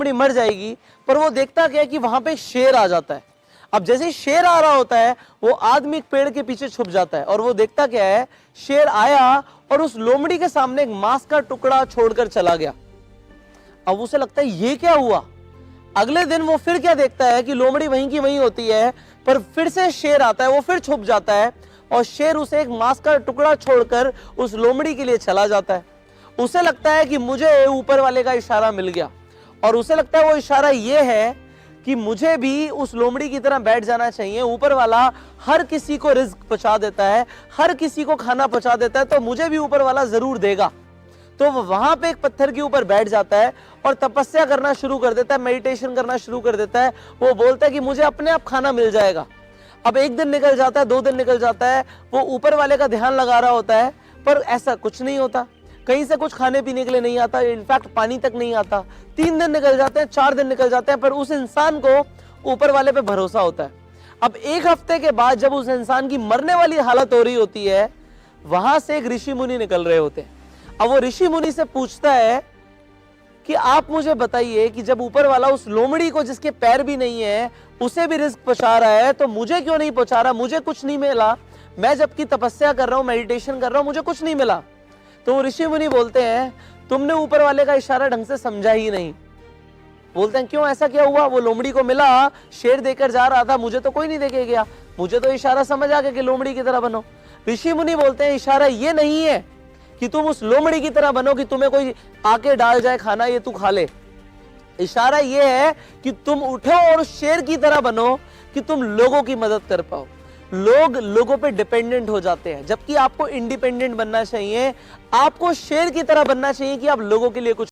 लोमड़ी मर जाएगी, पर वो देखता क्या है कि वहां पे शेर आ जाता है। अब जैसे ही शेर आ रहा होता है, वो आदमी एक पेड़ के पीछे छुप जाता है और वो देखता क्या है, शेर आया और उस लोमड़ी के सामने एक मांस का टुकड़ा छोड़कर चला गया। अब उसे लगता है ये क्या हुआ। अगले दिन वो फिर क्या देखता है कि लोमड़ी वहीं की वहीं होती है, पर फिर से शेर आता है, वो फिर छुप जाता है और शेर उसे एक मांस का टुकड़ा छोड़कर उस लोमड़ी के लिए चला जाता है। उसे लगता है कि मुझे ऊपर वाले का इशारा मिल गया और उसे लगता है वो इशारा ये है कि मुझे भी उस लोमड़ी की तरह बैठ जाना चाहिए। ऊपर वाला हर किसी को रिज्क पहुंचा देता है, हर किसी को खाना पहुंचा देता है, तो मुझे भी ऊपर वाला जरूर देगा। तो वो वहां पे एक पत्थर के ऊपर बैठ जाता है और तपस्या करना शुरू कर देता है, मेडिटेशन करना शुरू कर देता है। वो बोलता है कि मुझे अपने आप खाना मिल जाएगा। अब एक दिन निकल जाता है, 2 दिन निकल जाता है, वो ऊपर वाले का ध्यान लगा रहा होता है, पर ऐसा कुछ नहीं होता। कहीं से कुछ खाने पीने के लिए नहीं आता, इनफैक्ट पानी तक नहीं आता। 3 दिन निकल जाते हैं, 4 दिन निकल जाते हैं, पर उस इंसान को ऊपर वाले पे भरोसा होता है। अब 1 हफ्ते के बाद जब उस इंसान की मरने वाली हालत हो रही होती है, वहां से एक ऋषि मुनि निकल रहे होते हैं। अब वो ऋषि मुनि से पूछता है कि आप मुझे बताइए कि जब ऊपर वाला उस लोमड़ी को, जिसके पैर भी नहीं है, उसे भी रिस्क पहुंचा रहा है, तो मुझे क्यों नहीं पहुंचा रहा? मुझे कुछ नहीं मिला, मैं जबकि तपस्या कर रहा हूं, मेडिटेशन कर रहा हूं, मुझे कुछ नहीं मिला। तो वो ऋषि मुनि बोलते हैं, तुमने ऊपर वाले का इशारा ढंग से समझा ही नहीं। बोलते हैं, क्यों, ऐसा क्या हुआ? वो लोमड़ी को मिला, शेर देकर जा रहा था, मुझे तो कोई नहीं देके गया, मुझे तो इशारा समझ आ गया कि लोमड़ी की तरह बनो। ऋषि मुनि बोलते हैं, इशारा ये नहीं है कि तुम उस लोमड़ी की तरह बनो, कि तुम्हें कोई आके डाल जाए खाना, ये तू खा ले। इशारा ये है कि तुम उठो और उस शेर की तरह बनो, कि तुम लोगों की मदद कर पाओ। लोग लोगों पे डिपेंडेंट हो जाते हैं, जबकि आपको इंडिपेंडेंट बनना चाहिए। आपको शेर की तरह बनना चाहिए कि आप लोगों के लिए कुछ